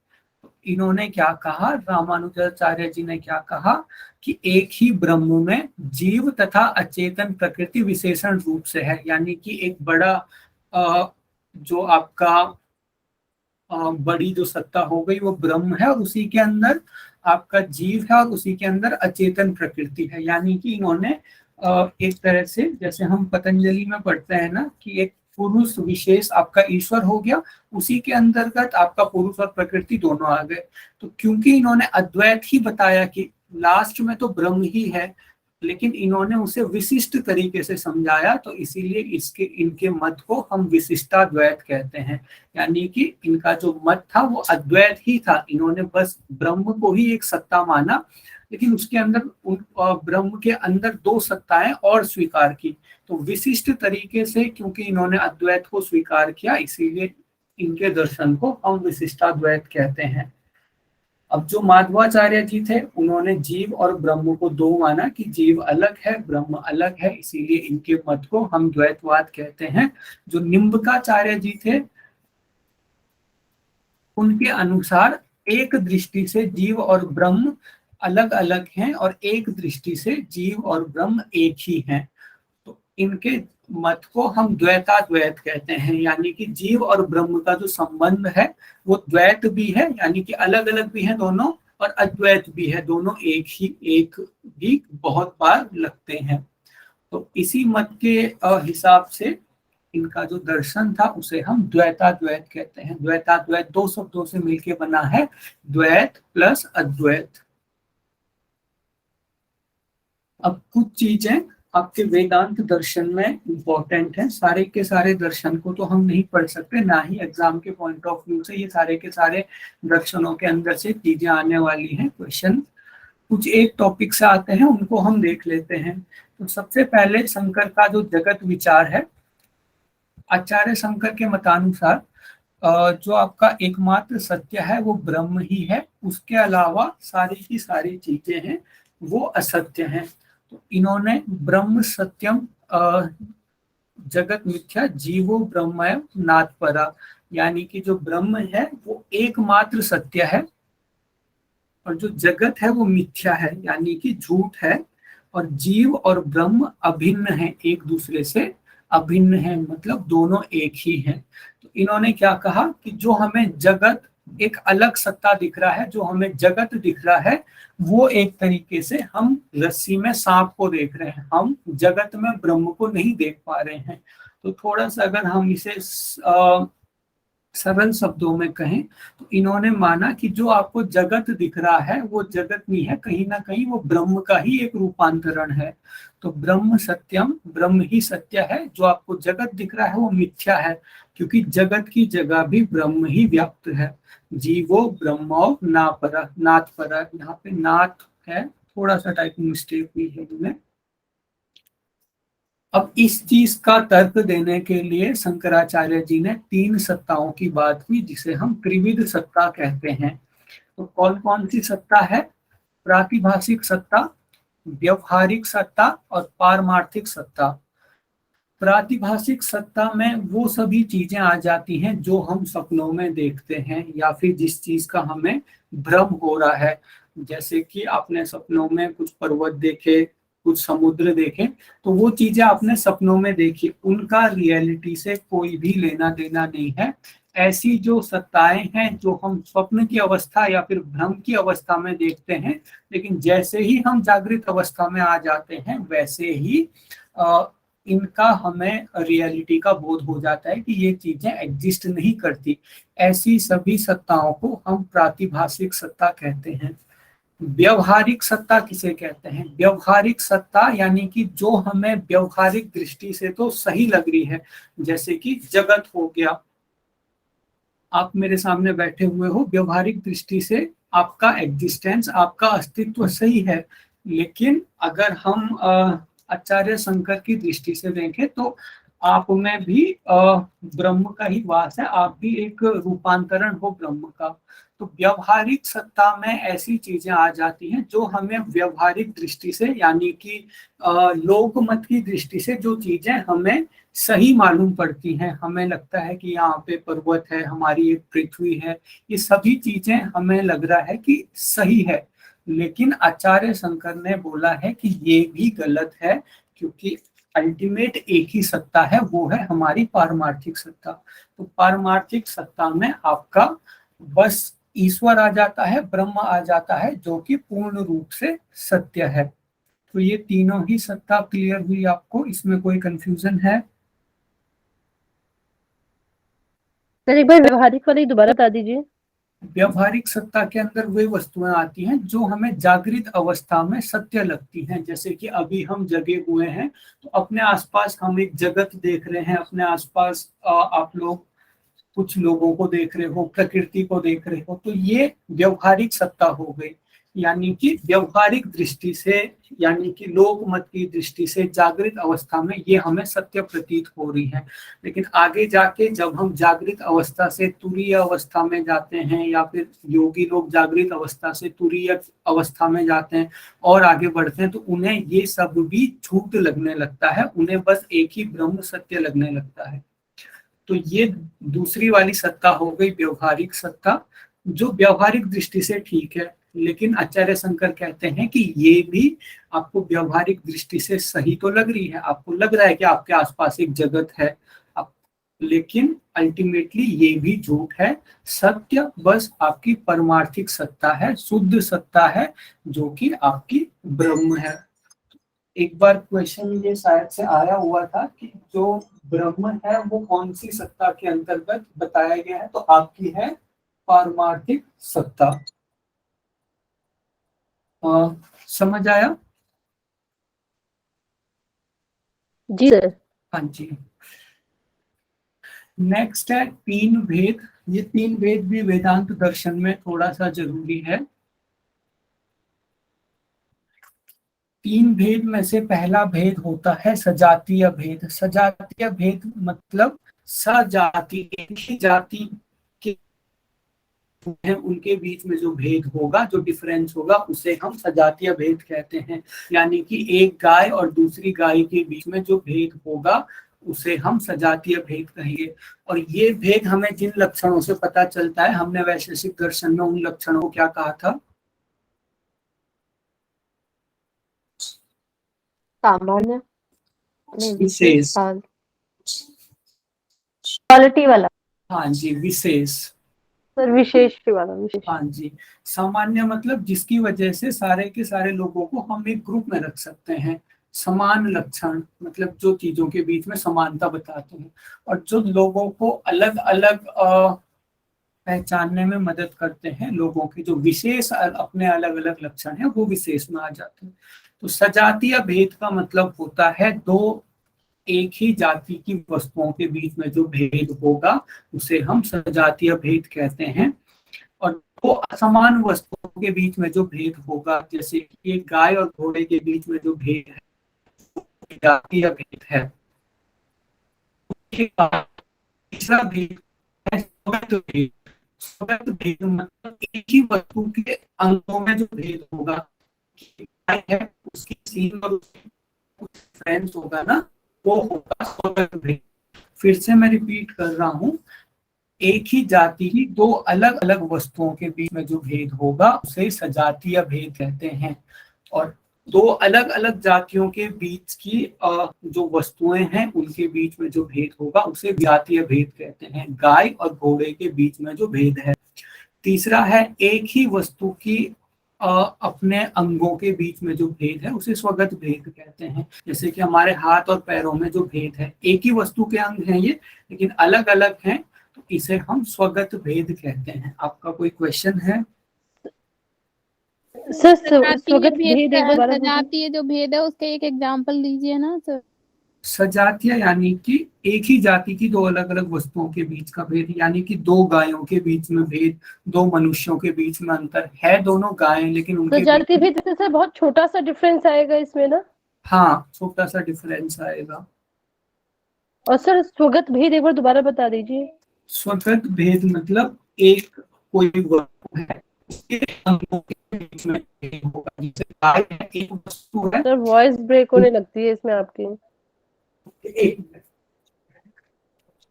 इन्होंने क्या कहा, रामानुजाचार्य जी ने क्या कहा कि एक ही ब्रह्म में जीव तथा अचेतन प्रकृति विशेषण रूप से है, यानी कि एक बड़ा जो आपका बड़ी जो सत्ता हो गई वो ब्रह्म है, और उसी के अंदर आपका जीव है, और उसी के अंदर अचेतन प्रकृति है। यानी कि इन्होंने एक तरह से, जैसे हम पतंजलि में पढ़ते हैं ना कि एक पुरुष विशेष आपका ईश्वर हो गया, उसी के अंतर्गत आपका पुरुष और प्रकृति दोनों आ गए। तो क्योंकि इन्होंने अद्वैत ही बताया कि लास्ट में तो ब्रह्म ही है, लेकिन इन्होंने उसे विशिष्ट तरीके से समझाया, तो इसीलिए इनके मत को हम विशिष्टाद्वैत कहते हैं। यानी कि इनका जो मत था वो अद्वैत ही था, इन्होंने बस ब्रह्म को ही एक सत्ता माना, लेकिन उसके अंदर ब्रह्म के अंदर दो सत्ताएं और स्वीकार की। तो विशिष्ट तरीके से क्योंकि इन्होंने अद्वैत को स्वीकार किया, इसीलिए इनके दर्शन को हम विशिष्टाद्वैत कहते हैं। अब जो माधवाचार्य जी थे उन्होंने जीव और ब्रह्म को दो माना कि जीव अलग है, ब्रह्म अलग है, इसीलिए इनके मत को हम द्वैतवाद कहते हैं। जो निम्बकाचार्य जी थे उनके अनुसार एक दृष्टि से जीव और ब्रह्म अलग अलग हैं, और एक दृष्टि से जीव और ब्रह्म एक ही हैं। तो इनके मत को हम द्वैताद्वैत कहते हैं, यानी कि जीव और ब्रह्म का जो संबंध है वो द्वैत भी है, यानी कि अलग अलग भी है दोनों, और अद्वैत भी है, दोनों एक भी बहुत बार लगते हैं। तो इसी मत के हिसाब से इनका जो दर्शन था उसे हम द्वैताद्वैत कहते हैं। द्वैताद्वैत दो शब्दों से मिलकर बना है, द्वैत प्लस अद्वैत। अब कुछ चीजें आपके वेदांत दर्शन में इंपॉर्टेंट है। सारे के सारे दर्शन को तो हम नहीं पढ़ सकते, ना ही एग्जाम के पॉइंट ऑफ व्यू से ये सारे के सारे दर्शनों के अंदर से चीजें आने वाली हैं क्वेश्चन। कुछ एक टॉपिक से आते हैं, उनको हम देख लेते हैं। तो सबसे पहले शंकर का जो जगत विचार है, आचार्य शंकर के मतानुसार जो आपका एकमात्र सत्य है वो ब्रह्म ही है, उसके अलावा सारी की सारी चीजें हैं वो असत्य हैं। तो इन्होंने ब्रह्म सत्यम जगत मिथ्या जीवो ब्रह्मय नाथपरा, यानी कि जो ब्रह्म है वो एकमात्र सत्य है और जो जगत है वो मिथ्या है, यानी कि झूठ है, और जीव और ब्रह्म अभिन्न है, एक दूसरे से अभिन्न है, मतलब दोनों एक ही हैं। तो इन्होंने क्या कहा कि जो हमें जगत एक अलग सत्ता दिख रहा है, जो हमें जगत दिख रहा है, वो एक तरीके से हम रस्सी में सांप को देख रहे हैं, हम जगत में ब्रह्म को नहीं देख पा रहे हैं। तो थोड़ा सा अगर हम इसे सरल शब्दों में कहें तो इन्होंने माना कि जो आपको जगत दिख रहा है वो जगत नहीं है, कहीं ना कहीं वो ब्रह्म का ही एक रूपांतरण है। तो ब्रह्म सत्यम, ब्रह्म ही सत्य है, जो आपको जगत दिख रहा है वो मिथ्या है, क्योंकि जगत की जगह भी ब्रह्म ही व्याप्त है। जीवो ब्रह्मो नापरा, नाथ परा, यहाँ पे नाथ है, थोड़ा सा टाइपिंग मिस्टेक हुई है इनमें। अब इस चीज का तर्क देने के लिए शंकराचार्य जी ने तीन सत्ताओं की बात की, जिसे हम त्रिविध सत्ता कहते हैं। तो कौन कौन सी सत्ता है? प्रातिभाषिक सत्ता, व्यवहारिक सत्ता और पारमार्थिक सत्ता। प्रातिभाषिक सत्ता में वो सभी चीजें आ जाती हैं जो हम सपनों में देखते हैं या फिर जिस चीज का हमें भ्रम हो रहा है। जैसे कि आपने सपनों में कुछ पर्वत देखे, कुछ समुद्र देखे, तो वो चीजें आपने सपनों में देखी, उनका रियलिटी से कोई भी लेना देना नहीं है। ऐसी जो सत्ताएं हैं जो हम स्वप्न की अवस्था या फिर भ्रम की अवस्था में देखते हैं, लेकिन जैसे ही हम जागृत अवस्था में आ जाते हैं वैसे ही इनका हमें रियलिटी का बोध हो जाता है कि ये चीजें एग्जिस्ट नहीं करती। ऐसी सभी सत्ताओं को हम प्रातिभाषिक सत्ता कहते हैं। व्यवहारिक सत्ता किसे कहते हैं? व्यवहारिक सत्ता यानी कि जो हमें व्यवहारिक दृष्टि से तो सही लग रही है, जैसे कि जगत हो गया, आप मेरे सामने बैठे हुए हो, व्यवहारिक दृष्टि से आपका एग्जिस्टेंस, आपका अस्तित्व सही है, लेकिन अगर हम आचार्य शंकर की दृष्टि से देखें तो आप में भी ब्रह्म का ही वास है, आप भी एक रूपांतरण हो ब्रह्म का। तो व्यवहारिक सत्ता में ऐसी चीजें आ जाती हैं जो हमें व्यवहारिक दृष्टि से, यानी कि लोकमत की दृष्टि से जो चीजें हमें सही मालूम पड़ती हैं, हमें लगता है कि यहाँ पे पर्वत है, हमारी एक पृथ्वी है, ये सभी चीजें हमें लग रहा है कि सही है। लेकिन आचार्य शंकर ने बोला है कि ये भी गलत है, क्योंकि अल्टीमेट एक ही सत्ता है, वो है हमारी पारमार्थिक सत्ता। तो पारमार्थिक सत्ता में आपका बस ईश्वर आ जाता है, ब्रह्म आ जाता है, जो कि पूर्ण रूप से सत्य है। तो ये तीनों ही सत्ता क्लियर हुई आपको? इसमें कोई कंफ्यूजन है? सर एक बार व्यवहारिक वाली दोबारा बता दीजिए। व्यवहारिक सत्ता के अंदर वे वस्तुएं आती हैं जो हमें जागृत अवस्था में सत्य लगती हैं। जैसे कि अभी हम जगे हुए हैं तो अपने आसपास हम एक जगत देख रहे हैं, अपने आसपास आप लोग कुछ लोगों को देख रहे हो, प्रकृति को देख रहे हो, तो ये व्यवहारिक सत्ता हो गई। यानी कि व्यवहारिक दृष्टि से, यानी कि लोकमत की दृष्टि से जागृत अवस्था में ये हमें सत्य प्रतीत हो रही है। लेकिन आगे जाके जब हम जागृत अवस्था से तुरीय अवस्था में जाते हैं, या फिर योगी लोग जागृत अवस्था से तुरीय अवस्था में जाते हैं और आगे बढ़ते हैं, तो उन्हें ये सब भी झूठ लगने लगता है, उन्हें बस एक ही ब्रह्म सत्य लगने लगता है। तो ये दूसरी वाली सत्ता हो गई व्यवहारिक सत्ता, जो व्यवहारिक दृष्टि से ठीक है, लेकिन आचार्य शंकर कहते हैं कि ये भी आपको व्यवहारिक दृष्टि से सही तो लग रही है, आपको लग रहा है कि आपके आसपास एक जगत है, लेकिन अल्टीमेटली ये भी झूठ है। सत्य बस आपकी परमार्थिक सत्ता है, शुद्ध सत्ता है, जो कि आपकी ब्रह्म है। एक बार क्वेश्चन ये शायद से आया हुआ था कि जो ब्रह्म है वो कौन सी सत्ता के अंतर्गत बताया गया है, तो आपकी है पारमार्थिक सत्ता। समझ आया? जी सर। हाँ जी। नेक्स्ट है तीन भेद। ये तीन भेद भी वेदांत दर्शन में थोड़ा सा जरूरी है। तीन भेद में से पहला भेद होता है सजातीय भेद। सजातीय भेद मतलब सजाति, एक ही जाति के हैं उनके बीच में जो भेद होगा, जो डिफरेंस होगा, उसे हम सजातीय भेद कहते हैं। यानी कि एक गाय और दूसरी गाय के बीच में जो भेद होगा उसे हम सजातीय भेद कहेंगे। और ये भेद हमें जिन लक्षणों से पता चलता है, हमने वैशेषिक दर्शन में उन लक्षणों को क्या कहा था? सामान्य, नहीं विशेष। हाँ। क्वालिटी वाला हाँ जी, विशेष। सर, विशेष वाला, विशेष। हाँ जी। सामान्य मतलब जिसकी वजह से सारे के सारे लोगों को हम एक ग्रुप में रख सकते हैं। समान लक्षण मतलब जो चीजों के बीच में समानता बताते हैं, और जो लोगों को अलग अलग पहचानने में मदद करते हैं। लोगों के जो विशेष अपने अलग अलग लक्षण हैं वो विशेष में आ जाते हैं। तो सजातीय भेद का मतलब होता है दो एक ही जाति की वस्तुओं के बीच में जो भेद होगा उसे हम सजातीय भेद कहते हैं। और दो असमान वस्तुओं के बीच में जो भेद होगा, जैसे कि एक गाय और घोड़े के बीच में जो भेद है, जातीय भेद है। तीसरा भेद है स्वगत भेद। स्वगत भेद मतलब एक ही वस्तु के अंगों में जो भेद होगा, गाय है उसकी सींग और डिफरेंस होगा ना, वो होगा स्वगत भेद। फिर से मैं रिपीट कर रहा हूँ, एक ही जाति की दो अलग अलग वस्तुओं के बीच में जो भेद होगा उसे सजातीय भेद कहते हैं। और दो अलग अलग जातियों के बीच की जो वस्तुएं हैं उनके बीच में जो भेद होगा उसे जातीय भेद कहते हैं। गाय और घोड़े के बीच में जो भेद है। तीसरा है एक ही वस्तु की अपने अंगों के बीच में जो भेद है उसे स्वगत भेद कहते हैं। जैसे कि हमारे हाथ और पैरों में जो भेद है, एक ही वस्तु के अंग हैं ये, लेकिन अलग अलग हैं, तो इसे हम स्वगत भेद कहते हैं। आपका कोई क्वेश्चन है? सर, सजातीय स्वगत भेद भेद एक बार बोलिए। सजातीय जो भेद है उसका एक एग्जांपल दीजिए ना सर। सजातीय यानी कि एक ही जाति की दो अलग अलग वस्तुओं के बीच का भेद, यानी कि दो गायों के बीच में भेद, दो मनुष्यों के बीच में अंतर है, दोनों गायें लेकिन उनके सजातीय बीच भेद से सर बहुत छोटा सा डिफरेंस आएगा इसमें ना। हाँ छोटा सा डिफरेंस आएगा। और सर, स्वगत भेद एक बार दोबारा बता दीजिए। स्वगत भेद मतलब एक कोई वस्तु है उसके अंगों के बीच में भेद होगा। जैसे गाय है, एक वस्तु है। सर, वॉइस ब्रेक होने लगती है इसमें आपकी। एक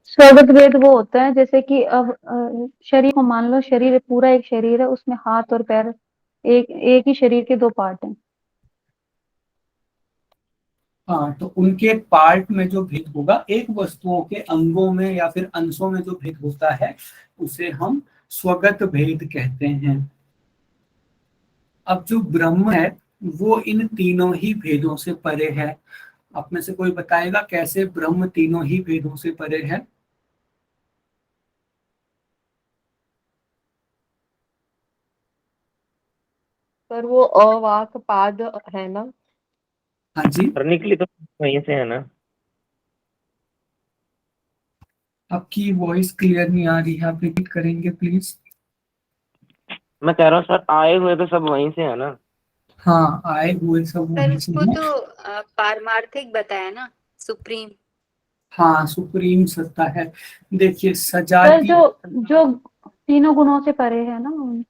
स्वगत भेद वो होता है जैसे कि अब शरीर को मान लो, शरीर पूरा एक शरीर है, उसमें हाथ और पैर, एक ही शरीर के दो पार्ट हैं। हाँ, तो उनके पार्ट में जो भेद होगा, एक वस्तुओं के अंगों में या फिर अंशों में जो भेद होता है उसे हम स्वगत भेद कहते हैं। अब जो ब्रह्म है वो इन तीनों ही भेदों से परे है। आप में से कोई बताएगा कैसे ब्रह्म तीनों ही भेदों से परे है? पर वो अवाक पाद है ना। हाँ जी। करने के लिए तो वहीं से है ना। आपकी वॉइस क्लियर नहीं आ रही है, आप रिपीट करेंगे प्लीज? मैं कह रहा हूँ सर, आए हुए तो सब वहीं से है ना। हाँ, आए हुए सब सर वहीं से उसको हैं। तो पारमार्थिक बताया ना, सुप्रीम। हाँ, सुप्रीम सत्ता है। देखिए सर, सजातीय, जो जो तीनों गुणों से परे है ना।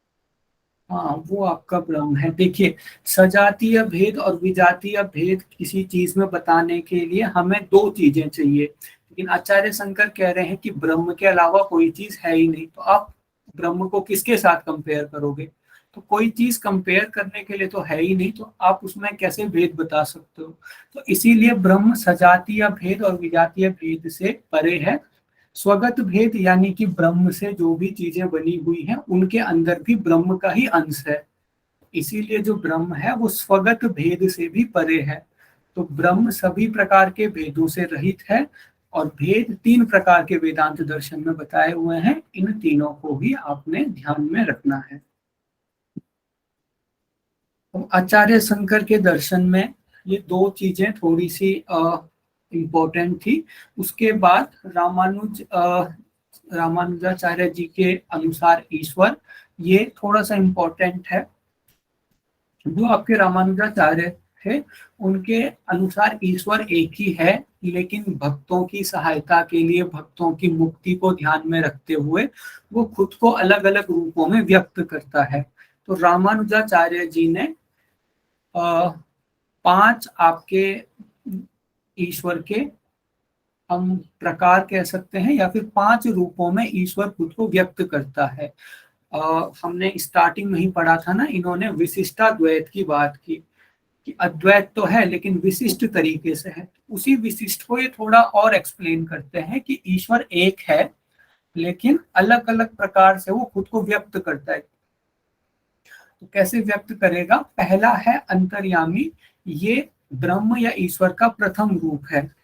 हाँ वो आपका ब्रह्म है। देखिए सजातीय भेद और विजातीय भेद किसी चीज में बताने के लिए हमें दो चीजें चाहिए, लेकिन आचार्य शंकर कह रहे हैं कि ब्रह्म के अलावा कोई चीज है ही नहीं। तो आप ब्रह्म को किसके साथ कंपेयर करोगे? तो कोई चीज कंपेयर करने के लिए तो है ही नहीं, तो आप उसमें कैसे भेद बता सकते हो? तो इसीलिए ब्रह्म सजातीय भेद और विजातीय भेद से परे है। स्वगत भेद यानी कि ब्रह्म से जो भी चीजें बनी हुई हैं उनके अंदर भी ब्रह्म का ही अंश है, इसीलिए जो ब्रह्म है वो स्वगत भेद से भी परे है। तो ब्रह्म सभी प्रकार के भेदों से रहित है और भेद 3 प्रकार के वेदांत दर्शन में बताए हुए हैं। इन तीनों को भी आपने ध्यान में रखना है। तो आचार्य शंकर के दर्शन में ये 2 चीजें थोड़ी सी इम्पोर्टेंट थी। उसके बाद रामानुजाचार्य जी के अनुसार ईश्वर, ये थोड़ा सा इम्पोर्टेंट है। जो आपके रामानुजाचार्य थे उनके अनुसार ईश्वर एक ही है, लेकिन भक्तों की सहायता के लिए, भक्तों की मुक्ति को ध्यान में रखते हुए वो खुद को अलग अलग रूपों में व्यक्त करता है। तो रामानुजाचार्य जी ने 5 आपके ईश्वर के हम प्रकार कह सकते हैं, या फिर 5 रूपों में ईश्वर खुद को व्यक्त करता है। हमने स्टार्टिंग में ही पढ़ा था ना, इन्होंने विशिष्टाद्वैत की बात की कि अद्वैत तो है लेकिन विशिष्ट तरीके से है। उसी विशिष्ट को ये थोड़ा और एक्सप्लेन करते हैं कि ईश्वर एक है लेकिन अलग अलग प्रकार से वो खुद को व्यक्त करता है। तो कैसे व्यक्त करेगा? पहला है अंतर्यामी, ये ब्रह्म या ईश्वर का प्रथम रूप है।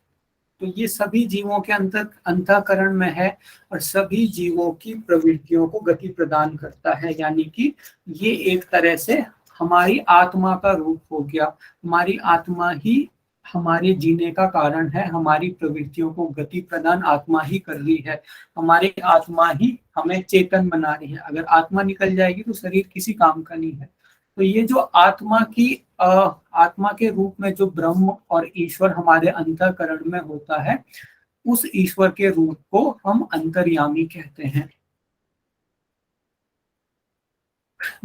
तो ये सभी जीवों के अंतःकरण में है और सभी जीवों की प्रवृत्तियों को गति प्रदान करता है, यानी कि ये एक तरह से हमारी आत्मा का रूप हो गया। हमारी आत्मा ही हमारे जीने का कारण है, हमारी प्रवृत्तियों को गति प्रदान आत्मा ही कर रही है, हमारी आत्मा ही हमें चेतन बना रही है। अगर आत्मा निकल जाएगी तो शरीर किसी काम का नहीं है। तो ये जो आत्मा के रूप में जो ब्रह्म और ईश्वर हमारे अंतःकरण में होता है, उस ईश्वर के रूप को हम अंतर्यामी कहते हैं।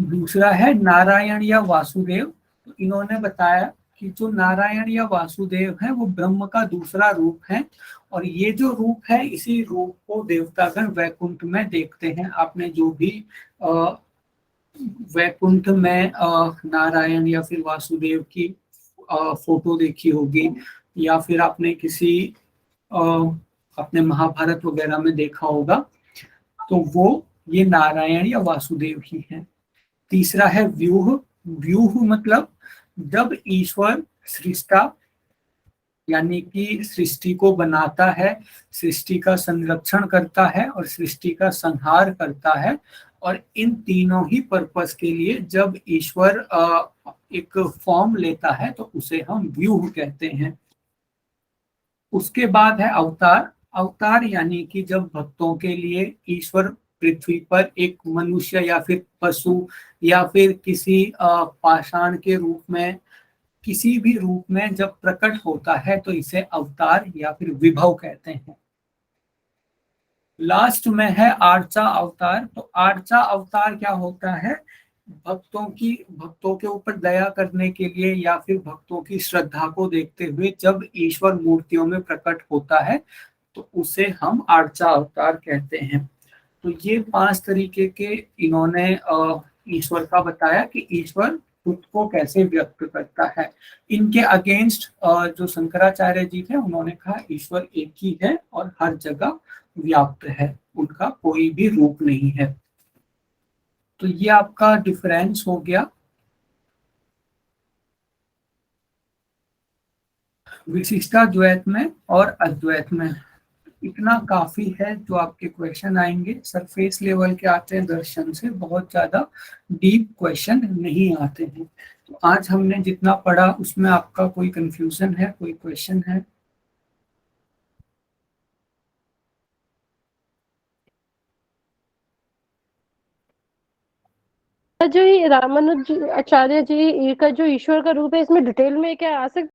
दूसरा है नारायण या वासुदेव। तो इन्होंने बताया कि जो नारायण या वासुदेव है वो ब्रह्म का दूसरा रूप है, और ये जो रूप है इसी रूप को देवतागण वैकुंठ में देखते हैं। आपने जो भी वैकुंठ में नारायण या फिर वासुदेव की फोटो देखी होगी, या फिर आपने किसी अपने महाभारत वगैरह में देखा होगा, तो वो ये नारायण या वासुदेव ही है। तीसरा है व्यूह। व्यूह मतलब जब ईश्वर सृष्टा यानी कि सृष्टि को बनाता है, सृष्टि का संरक्षण करता है और सृष्टि का संहार करता है, और इन तीनों ही पर्पस के लिए जब ईश्वर एक फॉर्म लेता है तो उसे हम व्यूह कहते हैं। उसके बाद है अवतार। अवतार यानी कि जब भक्तों के लिए ईश्वर पृथ्वी पर एक मनुष्य या फिर पशु या फिर किसी पाषाण के रूप में, किसी भी रूप में जब प्रकट होता है तो इसे अवतार या फिर विभव कहते हैं। लास्ट में है आर्चा अवतार। तो आर्चा अवतार क्या होता है? भक्तों के ऊपर दया करने के लिए या फिर भक्तों की श्रद्धा को देखते हुए जब ईश्वर मूर्तियों में प्रकट होता है तो उसे हम आर्चा अवतार कहते हैं। तो ये 5 तरीके के इन्होंने ईश्वर का बताया कि ईश्वर खुद को कैसे व्यक्त करता है। इनके अगेंस्ट जो शंकराचार्य जी थे उन्होंने कहा ईश्वर एक ही है और हर जगह व्याप्त है, उनका कोई भी रूप नहीं है। तो ये आपका डिफरेंस हो गया विशिष्टाद्वैत में और अद्वैत में। इतना काफी है जो आपके क्वेश्चन आएंगे। सरफेस लेवल के आते हैं दर्शन से, बहुत ज्यादा डीप क्वेश्चन नहीं आते हैं। तो आज हमने जितना पढ़ा उसमें आपका कोई कंफ्यूजन है, कोई क्वेश्चन है? जो ये रामानुज आचार्य जी का जो ईश्वर का रूप है, इसमें डिटेल में क्या आ सकता